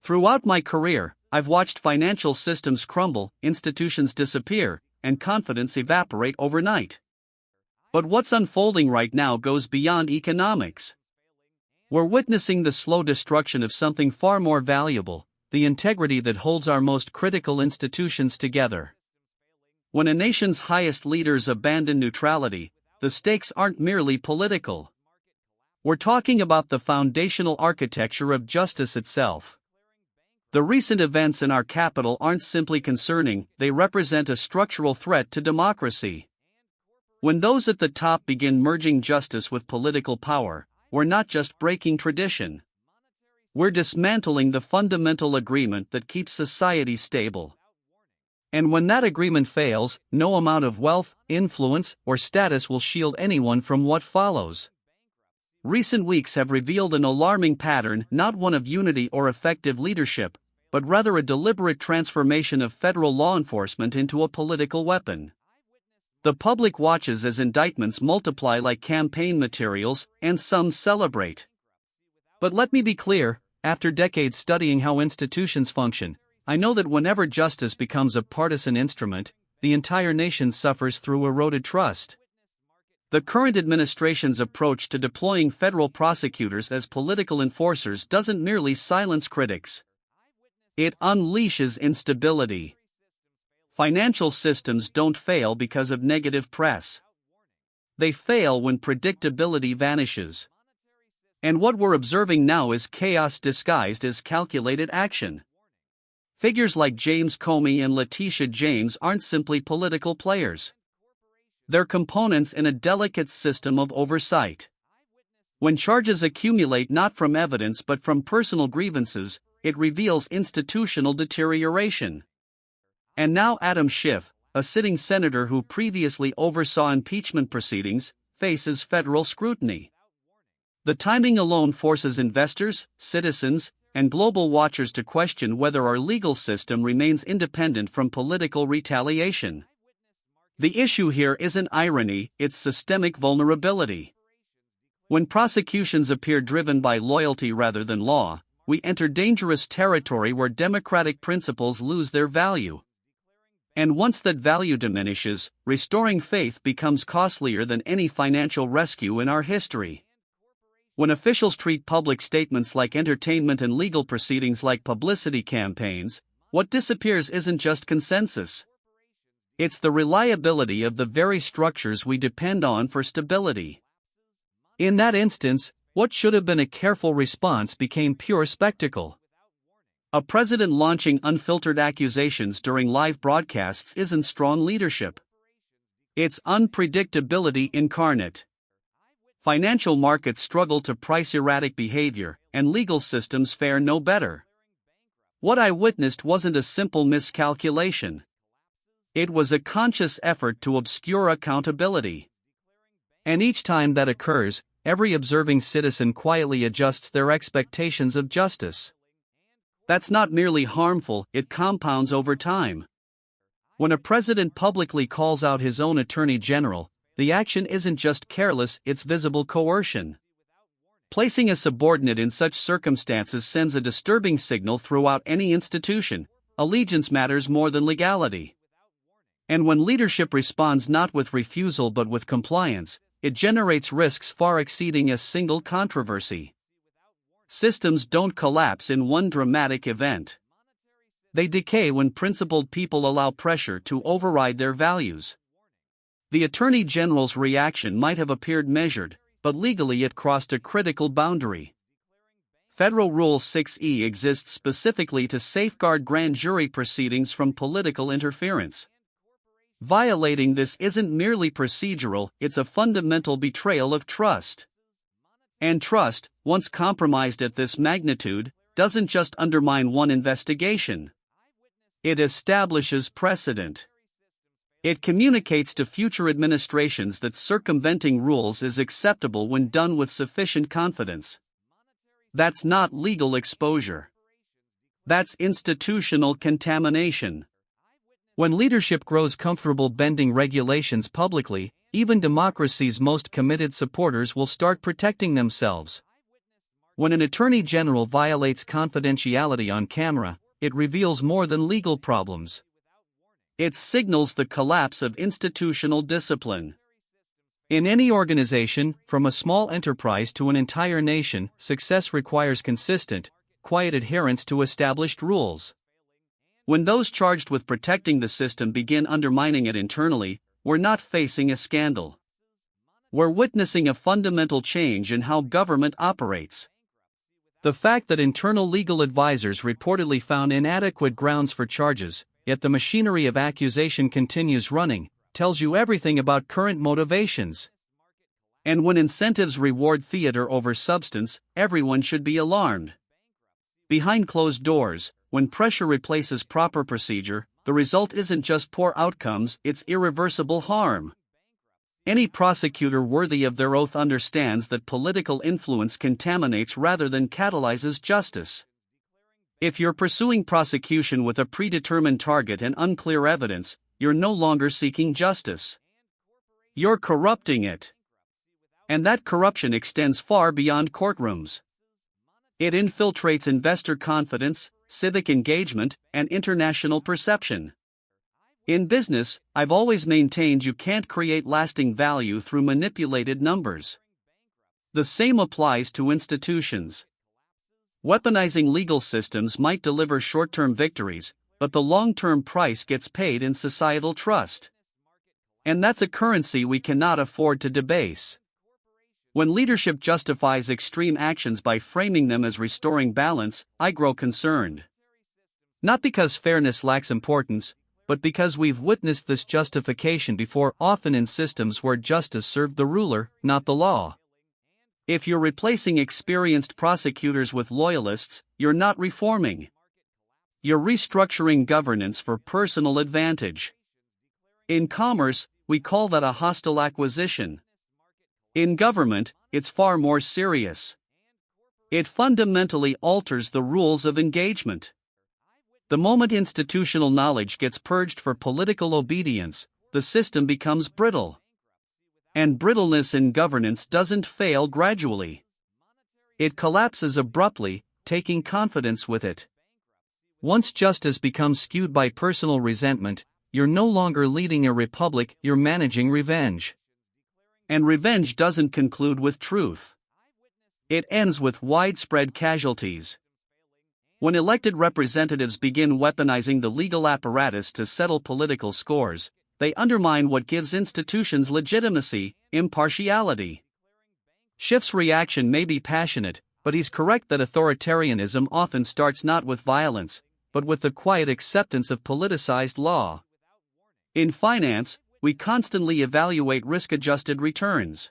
Throughout my career, I've watched financial systems crumble, institutions disappear, and confidence evaporate overnight. But what's unfolding right now goes beyond economics. We're witnessing the slow destruction of something far more valuable, the integrity that holds our most critical institutions together. When a nation's highest leaders abandon neutrality, the stakes aren't merely political. We're talking about the foundational architecture of justice itself. The recent events in our capital aren't simply concerning, they represent a structural threat to democracy. When those at the top begin merging justice with political power, we're not just breaking tradition. We're dismantling the fundamental agreement that keeps society stable. And when that agreement fails, no amount of wealth, influence, or status will shield anyone from what follows. Recent weeks have revealed an alarming pattern, not one of unity or effective leadership, but rather a deliberate transformation of federal law enforcement into a political weapon. The public watches as indictments multiply like campaign materials, and some celebrate. But let me be clear, after decades studying how institutions function, I know that whenever justice becomes a partisan instrument, the entire nation suffers through eroded trust. The current administration's approach to deploying federal prosecutors as political enforcers doesn't merely silence critics. It unleashes instability. Financial systems don't fail because of negative press. They fail when predictability vanishes. And what we're observing now is chaos disguised as calculated action. Figures like James Comey and Letitia James aren't simply political players. They're components in a delicate system of oversight. When charges accumulate not from evidence but from personal grievances, it reveals institutional deterioration. And now Adam Schiff, a sitting senator who previously oversaw impeachment proceedings, faces federal scrutiny. The timing alone forces investors, citizens, and global watchers to question whether our legal system remains independent from political retaliation. The issue here isn't irony, it's systemic vulnerability. When prosecutions appear driven by loyalty rather than law, we enter dangerous territory where democratic principles lose their value. And once that value diminishes, restoring faith becomes costlier than any financial rescue in our history. When officials treat public statements like entertainment and legal proceedings like publicity campaigns, what disappears isn't just consensus. It's the reliability of the very structures we depend on for stability. In that instance, what should have been a careful response became pure spectacle. A president launching unfiltered accusations during live broadcasts isn't strong leadership. It's unpredictability incarnate. Financial markets struggle to price erratic behavior, and legal systems fare no better. What I witnessed wasn't a simple miscalculation. It was a conscious effort to obscure accountability. And each time that occurs, every observing citizen quietly adjusts their expectations of justice. That's not merely harmful, it compounds over time. When a president publicly calls out his own attorney general, the action isn't just careless, it's visible coercion. Placing a subordinate in such circumstances sends a disturbing signal throughout any institution: allegiance matters more than legality. And when leadership responds not with refusal but with compliance, it generates risks far exceeding a single controversy. Systems don't collapse in one dramatic event. They decay when principled people allow pressure to override their values. The Attorney General's reaction might have appeared measured, but legally it crossed a critical boundary. Federal Rule 6E exists specifically to safeguard grand jury proceedings from political interference. Violating this isn't merely procedural, it's a fundamental betrayal of trust. And trust, once compromised at this magnitude, doesn't just undermine one investigation. It establishes precedent. It communicates to future administrations that circumventing rules is acceptable when done with sufficient confidence. That's not legal exposure. That's institutional contamination. When leadership grows comfortable bending regulations publicly, even democracy's most committed supporters will start protecting themselves. When an attorney general violates confidentiality on camera, it reveals more than legal problems. It signals the collapse of institutional discipline. In any organization, from a small enterprise to an entire nation, success requires consistent, quiet adherence to established rules. When those charged with protecting the system begin undermining it internally, we're not facing a scandal. We're witnessing a fundamental change in how government operates. The fact that internal legal advisors reportedly found inadequate grounds for charges, yet the machinery of accusation continues running, tells you everything about current motivations. And when incentives reward theater over substance, everyone should be alarmed. Behind closed doors, when pressure replaces proper procedure, the result isn't just poor outcomes, it's irreversible harm. Any prosecutor worthy of their oath understands that political influence contaminates rather than catalyzes justice. If you're pursuing prosecution with a predetermined target and unclear evidence, you're no longer seeking justice. You're corrupting it. And that corruption extends far beyond courtrooms. It infiltrates investor confidence, civic engagement, and international perception. In business, I've always maintained you can't create lasting value through manipulated numbers. The same applies to institutions. Weaponizing legal systems might deliver short-term victories, but the long-term price gets paid in societal trust. And that's a currency we cannot afford to debase. When leadership justifies extreme actions by framing them as restoring balance, I grow concerned. Not because fairness lacks importance, but because we've witnessed this justification before, often in systems where justice served the ruler, not the law. If you're replacing experienced prosecutors with loyalists, you're not reforming. You're restructuring governance for personal advantage. In commerce, we call that a hostile acquisition. In government, it's far more serious. It fundamentally alters the rules of engagement. The moment institutional knowledge gets purged for political obedience, the system becomes brittle. And brittleness in governance doesn't fail gradually. It collapses abruptly, taking confidence with it. Once justice becomes skewed by personal resentment, you're no longer leading a republic, you're managing revenge. And revenge doesn't conclude with truth. It ends with widespread casualties. When elected representatives begin weaponizing the legal apparatus to settle political scores, they undermine what gives institutions legitimacy, impartiality. Schiff's reaction may be passionate, but he's correct that authoritarianism often starts not with violence, but with the quiet acceptance of politicized law. In finance, we constantly evaluate risk-adjusted returns.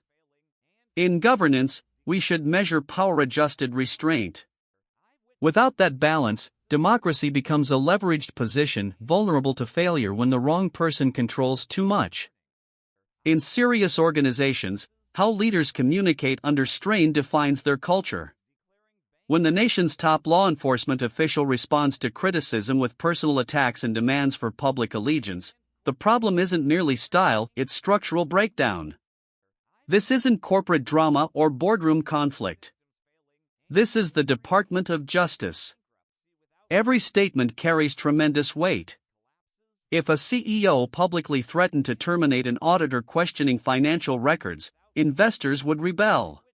In governance, we should measure power-adjusted restraint. Without that balance, democracy becomes a leveraged position, vulnerable to failure when the wrong person controls too much. In serious organizations, how leaders communicate under strain defines their culture. When the nation's top law enforcement official responds to criticism with personal attacks and demands for public allegiance, the problem isn't merely style, it's structural breakdown. This isn't corporate drama or boardroom conflict. This is the Department of Justice. Every statement carries tremendous weight. If a CEO publicly threatened to terminate an auditor questioning financial records, investors would rebel.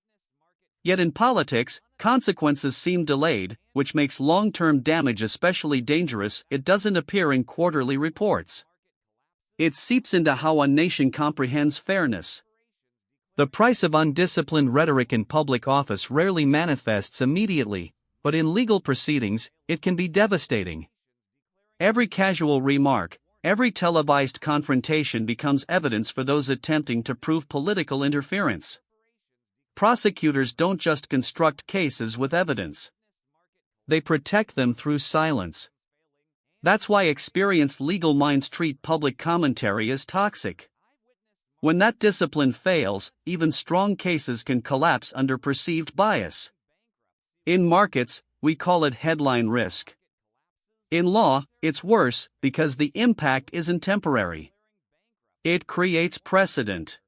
Yet in politics, consequences seem delayed, which makes long-term damage especially dangerous. It doesn't appear in quarterly reports. It seeps into how a nation comprehends fairness. The price of undisciplined rhetoric in public office rarely manifests immediately, but in legal proceedings, it can be devastating. Every casual remark, every televised confrontation becomes evidence for those attempting to prove political interference. Prosecutors don't just construct cases with evidence. They protect them through silence. That's why experienced legal minds treat public commentary as toxic. When that discipline fails, even strong cases can collapse under perceived bias. In markets, we call it headline risk. In law, it's worse because the impact isn't temporary. It creates precedent.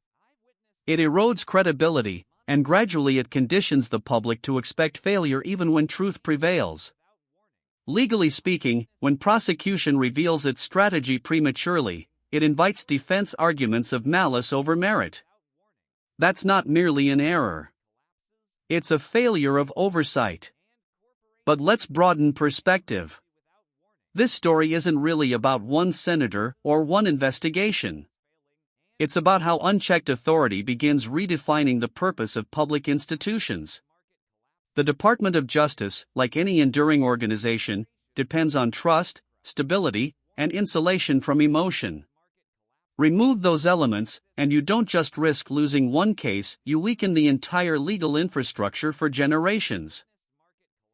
It erodes credibility, and gradually it conditions the public to expect failure even when truth prevails. Legally speaking, when prosecution reveals its strategy prematurely, it invites defense arguments of malice over merit. That's not merely an error. It's a failure of oversight. But let's broaden perspective. This story isn't really about one senator or one investigation. It's about how unchecked authority begins redefining the purpose of public institutions. The Department of Justice, like any enduring organization, depends on trust, stability, and insulation from emotion. Remove those elements, and you don't just risk losing one case, you weaken the entire legal infrastructure for generations.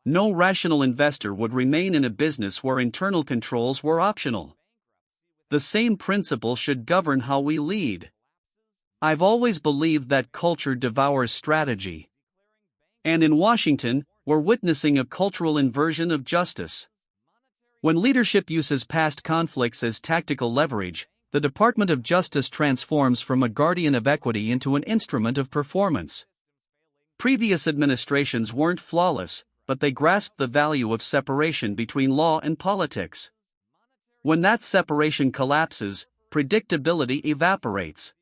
No rational investor would remain in a business where internal controls were optional. The same principle should govern how we lead. I've always believed that culture devours strategy. And in Washington, we're witnessing a cultural inversion of justice. When leadership uses past conflicts as tactical leverage, the Department of Justice transforms from a guardian of equity into an instrument of performance. Previous administrations weren't flawless, but they grasped the value of separation between law and politics. When that separation collapses, predictability evaporates.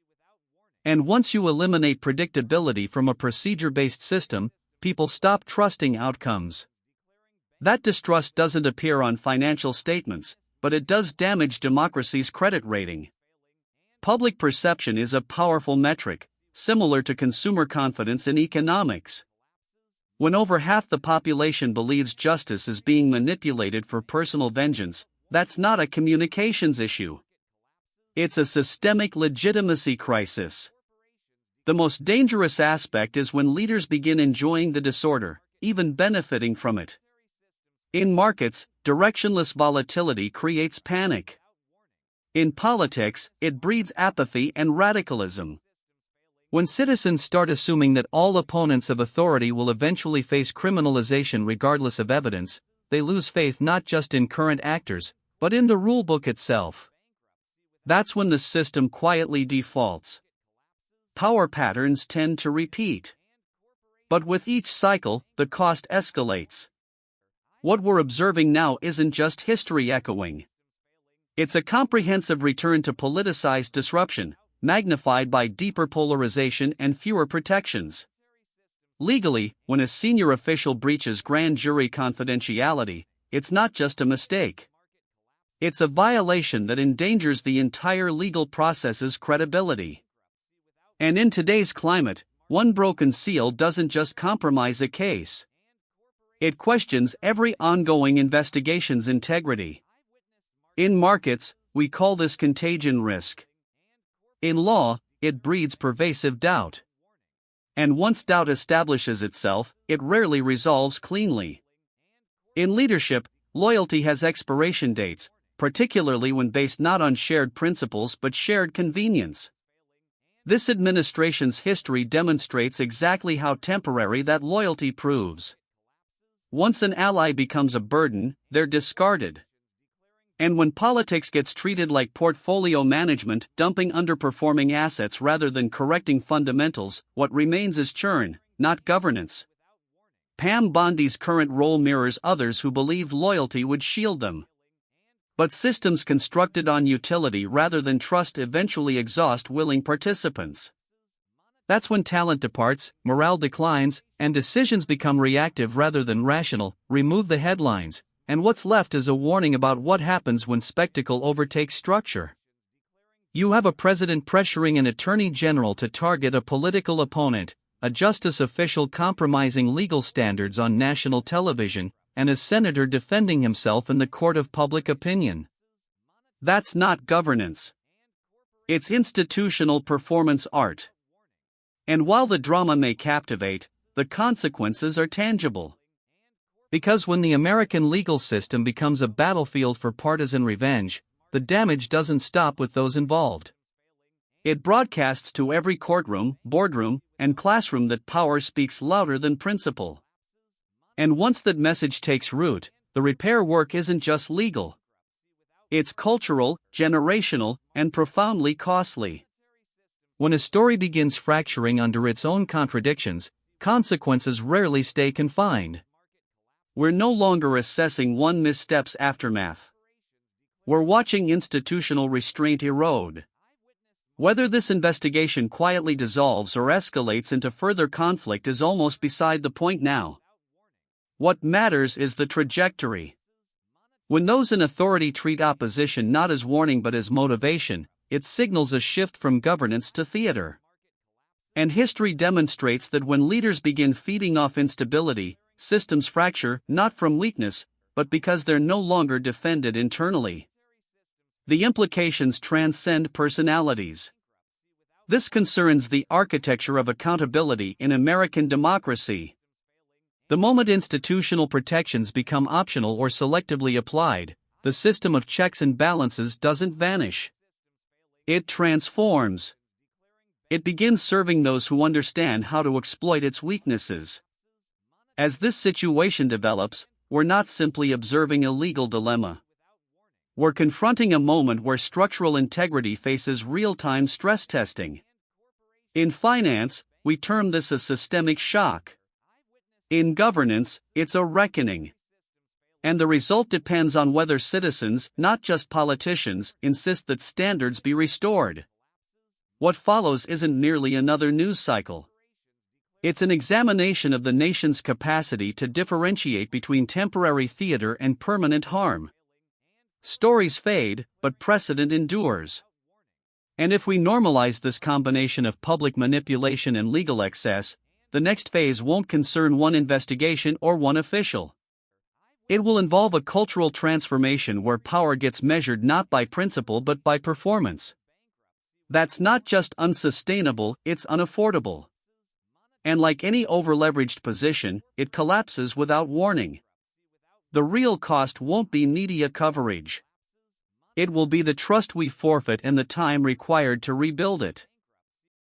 And once you eliminate predictability from a procedure-based system, people stop trusting outcomes. That distrust doesn't appear on financial statements, but it does damage democracy's credit rating. Public perception is a powerful metric, similar to consumer confidence in economics. When over half the population believes justice is being manipulated for personal vengeance, that's not a communications issue. It's a systemic legitimacy crisis. The most dangerous aspect is when leaders begin enjoying the disorder, even benefiting from it. In markets, directionless volatility creates panic. In politics, it breeds apathy and radicalism. When citizens start assuming that all opponents of authority will eventually face criminalization regardless of evidence, they lose faith not just in current actors, but in the rulebook itself. That's when the system quietly defaults. Power patterns tend to repeat. But with each cycle, the cost escalates. What we're observing now isn't just history echoing. It's a comprehensive return to politicized disruption, magnified by deeper polarization and fewer protections. Legally, when a senior official breaches grand jury confidentiality, it's not just a mistake. It's a violation that endangers the entire legal process's credibility. And in today's climate, one broken seal doesn't just compromise a case. It questions every ongoing investigation's integrity. In markets, we call this contagion risk. In law, it breeds pervasive doubt. And once doubt establishes itself, it rarely resolves cleanly. In leadership, loyalty has expiration dates, particularly when based not on shared principles but shared convenience. This administration's history demonstrates exactly how temporary that loyalty proves. Once an ally becomes a burden, they're discarded. And when politics gets treated like portfolio management, dumping underperforming assets rather than correcting fundamentals, what remains is churn, not governance. Pam Bondi's current role mirrors others who believed loyalty would shield them. But systems constructed on utility rather than trust eventually exhaust willing participants. That's when talent departs, morale declines, and decisions become reactive rather than rational. Remove the headlines, and what's left is a warning about what happens when spectacle overtakes structure. You have a president pressuring an attorney general to target a political opponent, a justice official compromising legal standards on national television, and a senator defending himself in the court of public opinion. That's not governance. It's institutional performance art. And while the drama may captivate, the consequences are tangible. Because when the American legal system becomes a battlefield for partisan revenge, the damage doesn't stop with those involved. It broadcasts to every courtroom, boardroom, and classroom that power speaks louder than principle. And once that message takes root, the repair work isn't just legal. It's cultural, generational, and profoundly costly. When a story begins fracturing under its own contradictions, consequences rarely stay confined. We're no longer assessing one misstep's aftermath. We're watching institutional restraint erode. Whether this investigation quietly dissolves or escalates into further conflict is almost beside the point now. What matters is the trajectory. When those in authority treat opposition not as warning but as motivation, it signals a shift from governance to theater. And history demonstrates that when leaders begin feeding off instability, systems fracture not from weakness, but because they're no longer defended internally. The implications transcend personalities. This concerns the architecture of accountability in American democracy. The moment institutional protections become optional or selectively applied, the system of checks and balances doesn't vanish. It transforms. It begins serving those who understand how to exploit its weaknesses. As this situation develops, we're not simply observing a legal dilemma. We're confronting a moment where structural integrity faces real-time stress testing. In finance, we term this a systemic shock. In governance, it's a reckoning. And the result depends on whether citizens, not just politicians, insist that standards be restored. What follows isn't merely another news cycle. It's an examination of the nation's capacity to differentiate between temporary theater and permanent harm. Stories fade, but precedent endures. And if we normalize this combination of public manipulation and legal excess, the next phase won't concern one investigation or one official. It will involve a cultural transformation where power gets measured not by principle but by performance. That's not just unsustainable, it's unaffordable. And like any overleveraged position, it collapses without warning. The real cost won't be media coverage. It will be the trust we forfeit and the time required to rebuild it.